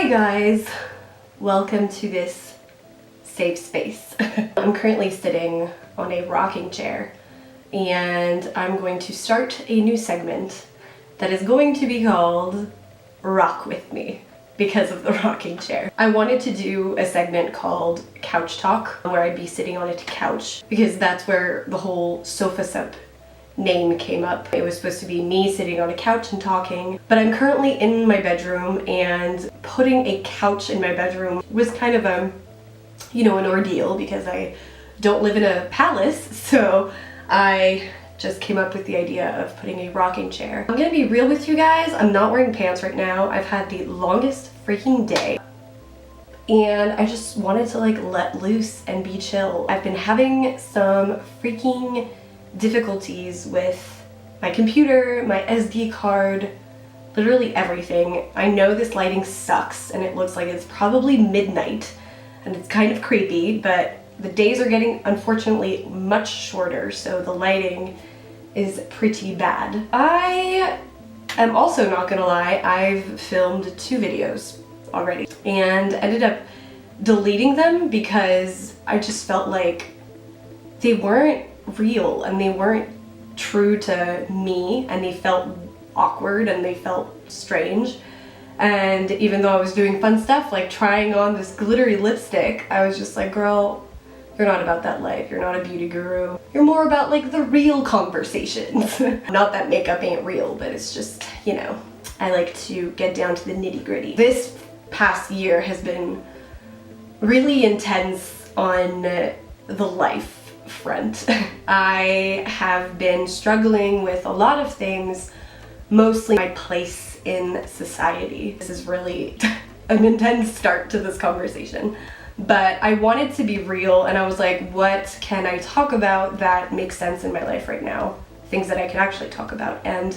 Hi guys, welcome to this safe space. I'm currently sitting on a rocking chair and I'm going to start a new segment that is going to be called Rock With Me because of the rocking chair. I wanted to do a segment called Couch Talk where I'd be sitting on a couch because that's where the whole sofasup name came up. It was supposed to be me sitting on a couch and talking, but I'm currently in my bedroom, and putting a couch in my bedroom was kind of an ordeal because I don't live in a palace, so I just came up with the idea of putting a rocking chair. I'm gonna be real with you guys, I'm not wearing pants right now. I've had the longest freaking day and I just wanted to let loose and be chill. I've been having some freaking difficulties with my computer, my SD card, literally everything. I know this lighting sucks and it looks like it's probably midnight and it's kind of creepy, but the days are getting, unfortunately, much shorter, so the lighting is pretty bad. I am also not gonna lie, I've filmed 2 videos already and ended up deleting them because I just felt like they weren't real and they weren't true to me and they felt awkward and they felt strange. And even though I was doing fun stuff like trying on this glittery lipstick, I was just like, girl, you're not about that life. You're not a beauty guru. You're more about the real conversations. Not that makeup ain't real, but it's just, I like to get down to the nitty-gritty. This past year has been really intense on the life front. I have been struggling with a lot of things, mostly my place in society. This is really an intense start to this conversation, but I wanted to be real and I was like, what can I talk about that makes sense in my life right now? Things that I can actually talk about. And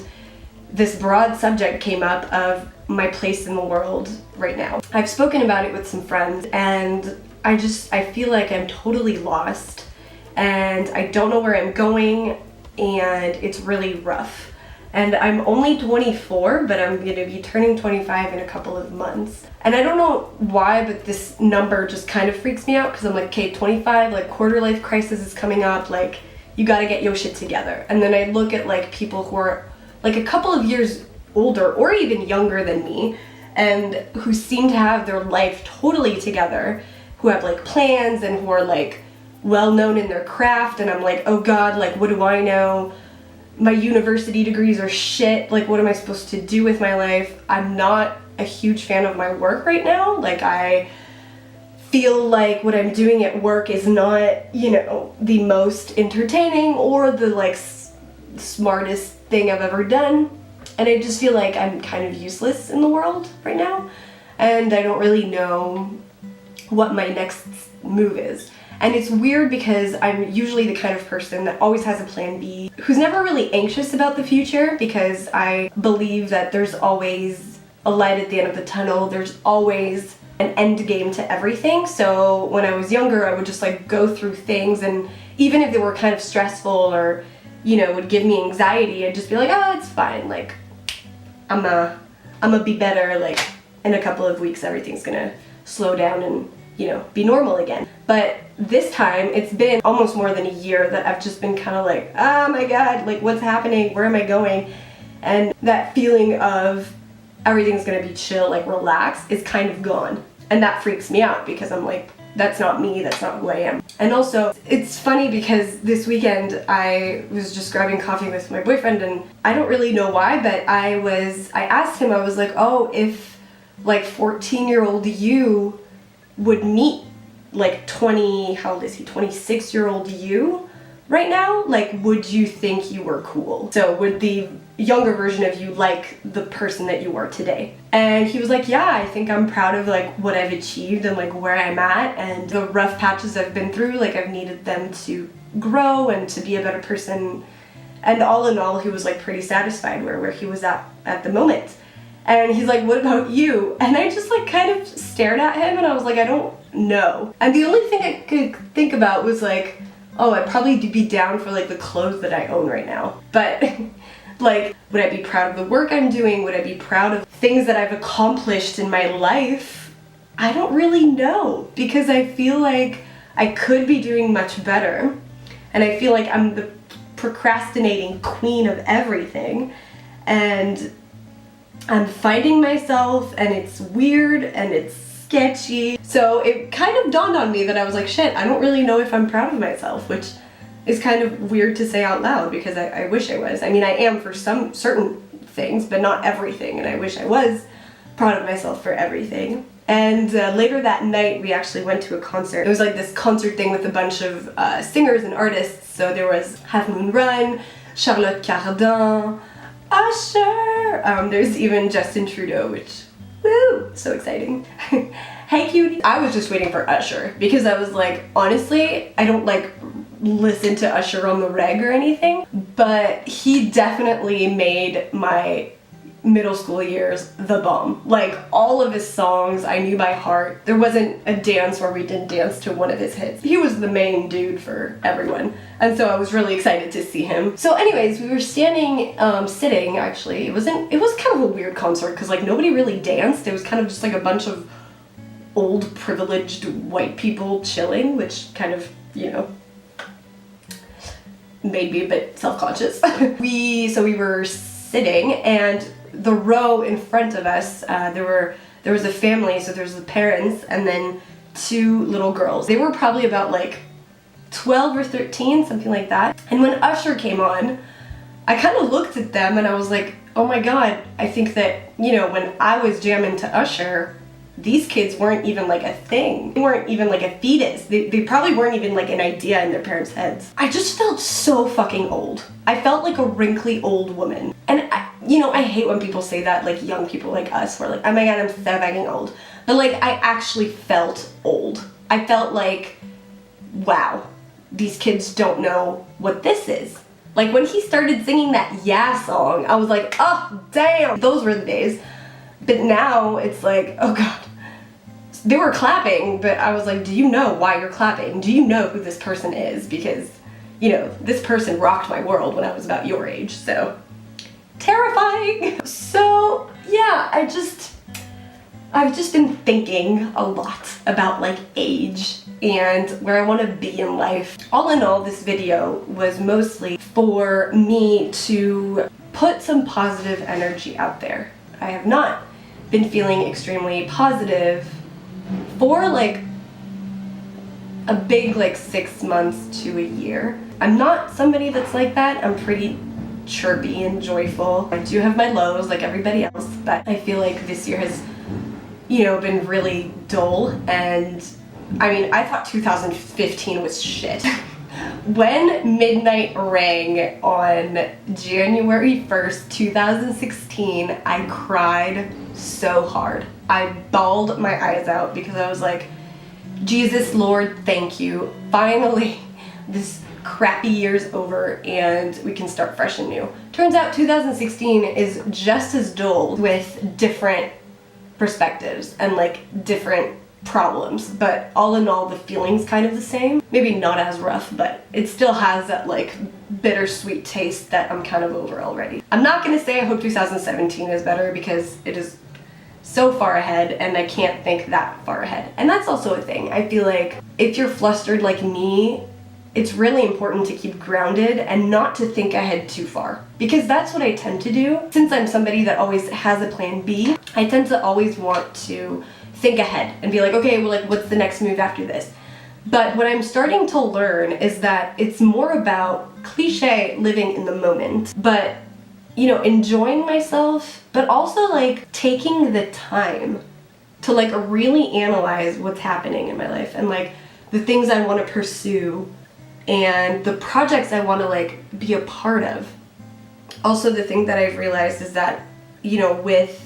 this broad subject came up of my place in the world right now. I've spoken about it with some friends and I feel like I'm totally lost and I don't know where I'm going and it's really rough. And I'm only 24, but I'm gonna be turning 25 in a couple of months. And I don't know why, but this number just kind of freaks me out because I'm like, okay, 25, quarter life crisis is coming up, you gotta get your shit together. And then I look at people who are a couple of years older or even younger than me and who seem to have their life totally together, who have plans and who are well known in their craft, and I'm like, oh god, what do I know? My university degrees are shit, what am I supposed to do with my life? I'm not a huge fan of my work right now. I feel like what I'm doing at work is not, the most entertaining or the smartest thing I've ever done. And I just feel like I'm kind of useless in the world right now. And I don't really know what my next move is. And it's weird because I'm usually the kind of person that always has a plan B, who's never really anxious about the future because I believe that there's always a light at the end of the tunnel. There's always an end game to everything. So when I was younger, I would just go through things, and even if they were kind of stressful or, would give me anxiety, I'd just be like, oh, it's fine. I'm gonna be better. In a couple of weeks, everything's gonna slow down and, be normal again. But this time, it's been almost more than a year that I've just been kind of oh my god, what's happening? Where am I going? And that feeling of everything's gonna be chill, relaxed, is kind of gone. And that freaks me out because I'm that's not me, that's not who I am. And also, it's funny because this weekend I was just grabbing coffee with my boyfriend, and I don't really know why, but I asked him, I was like, oh, if 14-year-old you would meet 26-year-old you right now, would you think you were cool? So would the younger version of you like the person that you are today? And he was like, yeah, I think I'm proud of what I've achieved and where I'm at, and the rough patches I've been through, I've needed them to grow and to be a better person. And all in all, he was pretty satisfied where he was at the moment. And he's like, what about you? And I just kind of stared at him and I was like, I don't know. And the only thing I could think about was oh, I'd probably be down for the clothes that I own right now. But Like, would I be proud of the work I'm doing? Would I be proud of things that I've accomplished in my life? I don't really know, because I feel like I could be doing much better. And I feel like I'm the procrastinating queen of everything. And I'm finding myself, and it's weird and it's sketchy. So it kind of dawned on me that I was like, shit, I don't really know if I'm proud of myself, which is kind of weird to say out loud, because I wish I was. I mean, I am for some certain things, but not everything, and I wish I was proud of myself for everything. And later that night, we actually went to a concert. It was like this concert thing with a bunch of singers and artists. So there was Half Moon Run, Charlotte Cardin, Usher. There's even Justin Trudeau, which, woo, so exciting. Hey cutie. I was just waiting for Usher, because I was like, honestly, I don't like listen to Usher on the reg or anything, but he definitely made my middle school years the bomb. Like, all of his songs I knew by heart. There wasn't a dance where we didn't dance to one of his hits. He was the main dude for everyone, and so I was really excited to see him. So anyways, we were sitting actually. It was kind of a weird concert, because like nobody really danced. It was kind of just like a bunch of old privileged white people chilling, which kind of, you know, made me a bit self-conscious. We were sitting, and the row in front of us, there was a family, so there's the parents and then two little girls. They were probably about like 12 or 13, something like that. And when Usher came on, I kind of looked at them and I was like, oh my god, I think that, you know, when I was jamming to Usher, these kids weren't even like a thing. They weren't even like a fetus. They probably weren't even like an idea in their parents' heads. I just felt so fucking old. I felt like a wrinkly old woman. And I hate when people say that, like young people like us, who are like, oh my god, I'm so fucking old. But like, I actually felt old. I felt like, wow, these kids don't know what this is. Like, when he started singing that Yeah song, I was like, oh, damn. Those were the days. But now it's like, oh god. They were clapping, but I was like, do you know why you're clapping? Do you know who this person is? Because, you know, this person rocked my world when I was about your age, so terrifying. So yeah, I've just been thinking a lot about like age and where I want to be in life. All in all, this video was mostly for me to put some positive energy out there. I have not been feeling extremely positive for like a big like 6 months to a year. I'm not somebody that's like that. I'm pretty chirpy and joyful. I do have my lows like everybody else, but I feel like this year has, you know, been really dull. And I mean, I thought 2015 was shit. When midnight rang on January 1st, 2016, I cried so hard. I bawled my eyes out because I was like, Jesus Lord, thank you. Finally, this crappy year's over and we can start fresh and new. Turns out 2016 is just as dull with different perspectives and like different problems, but all in all the feeling's kind of the same. Maybe not as rough, but it still has that like bittersweet taste that I'm kind of over already. I'm not gonna say I hope 2017 is better, because it is so far ahead and I can't think that far ahead. And that's also a thing. I feel like if you're flustered like me, it's really important to keep grounded and not to think ahead too far, because that's what I tend to do. Since I'm somebody that always has a plan B, I tend to always want to think ahead and be like, okay, well, like, what's the next move after this? But what I'm starting to learn is that it's more about cliche living in the moment, but, you know, enjoying myself, but also like taking the time to like really analyze what's happening in my life and like the things I want to pursue and the projects I want to like be a part of. Also, the thing that I've realized is that, you know, with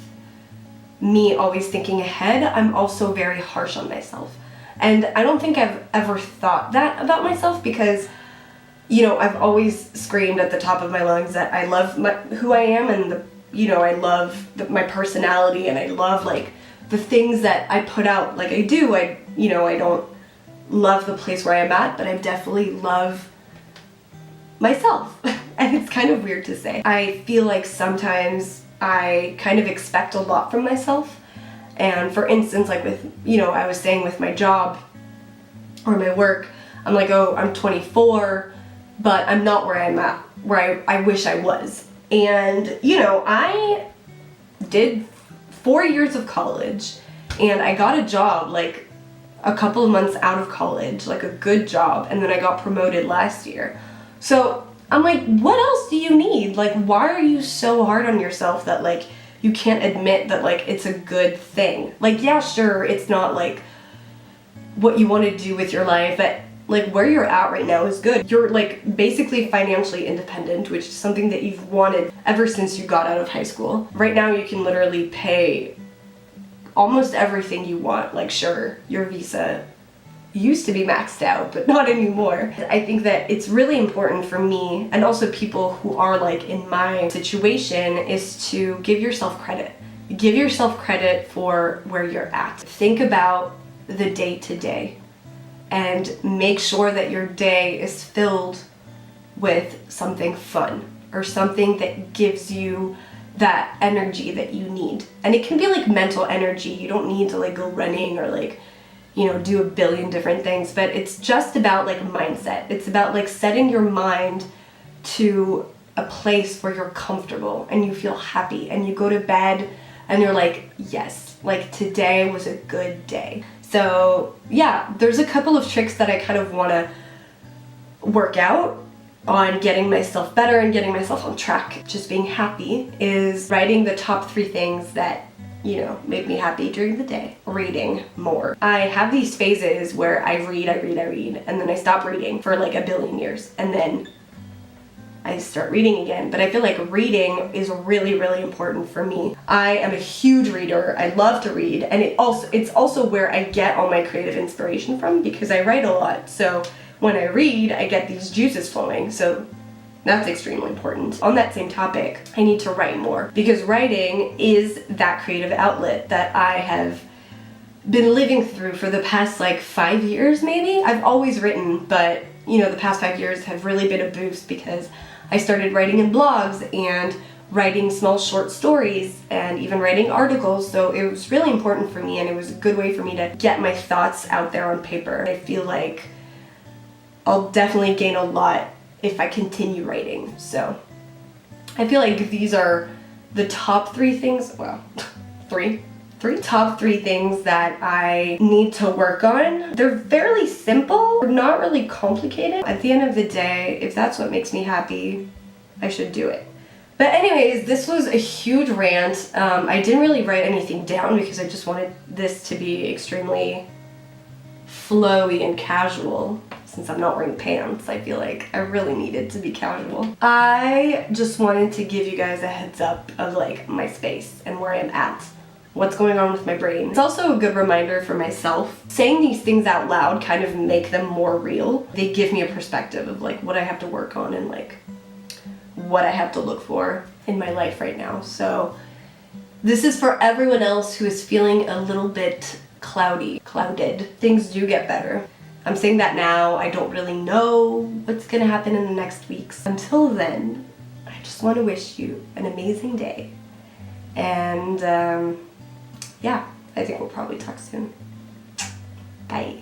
me always thinking ahead, I'm also very harsh on myself. And I don't think I've ever thought that about myself, because, you know, I've always screamed at the top of my lungs that I love who I am, and I love my personality, and I love like the things that I put out. Like I do, I don't love the place where I'm at, but I definitely love myself. And it's kind of weird to say. I feel like sometimes I kind of expect a lot from myself. And for instance, like with, I was saying with my job or my work, I'm like, oh, I'm 24, but I'm not where I'm at, where I wish I was. And, I did 4 years of college, and I got a job like a couple of months out of college, like a good job, and then I got promoted last year. So I'm like, what else do you need? Like, why are you so hard on yourself that like you can't admit that like it's a good thing? Like, yeah, sure, it's not like what you want to do with your life, but like where you're at right now is good. You're like basically financially independent, which is something that you've wanted ever since you got out of high school. Right now you can literally pay almost everything you want. Like, sure, your visa used to be maxed out, but not anymore. I think that it's really important for me, and also people who are like in my situation, is to give yourself credit. Give yourself credit for where you're at. Think about the day to day and make sure that your day is filled with something fun or something that gives you that energy that you need. And it can be like mental energy. You don't need to like go running or like, do a billion different things, but it's just about like mindset. It's about like setting your mind to a place where you're comfortable and you feel happy and you go to bed and you're like, yes, like today was a good day. So yeah, there's a couple of tricks that I kind of want to work out on getting myself better and getting myself on track. Just being happy is writing the top 3 things that, make me happy during the day. Reading more. I have these phases where I read, and then I stop reading for like a billion years, and then I start reading again. But I feel like reading is really, really important for me. I am a huge reader. I love to read, and it's also where I get all my creative inspiration from, because I write a lot. So when I read, I get these juices flowing. So that's extremely important. On that same topic, I need to write more, because writing is that creative outlet that I have been living through for the past like 5 years maybe. I've always written, but the past 5 years have really been a boost because I started writing in blogs and writing small short stories and even writing articles. So it was really important for me, and it was a good way for me to get my thoughts out there on paper. I feel like I'll definitely gain a lot if I continue writing. So I feel like these are the top 3 things, well, top 3 things that I need to work on. They're fairly simple, not really complicated. At the end of the day, if that's what makes me happy, I should do it. But anyways, this was a huge rant. I didn't really write anything down because I just wanted this to be extremely flowy and casual. Since I'm not wearing pants, I feel like I really needed to be casual. I just wanted to give you guys a heads up of like my space and where I'm at, what's going on with my brain. It's also a good reminder for myself. Saying these things out loud kind of make them more real. They give me a perspective of like what I have to work on and like what I have to look for in my life right now. So this is for everyone else who is feeling a little bit clouded. Things do get better. I'm saying that now. I don't really know what's gonna happen in the next weeks. Until then, I just want to wish you an amazing day. And yeah, I think we'll probably talk soon. Bye.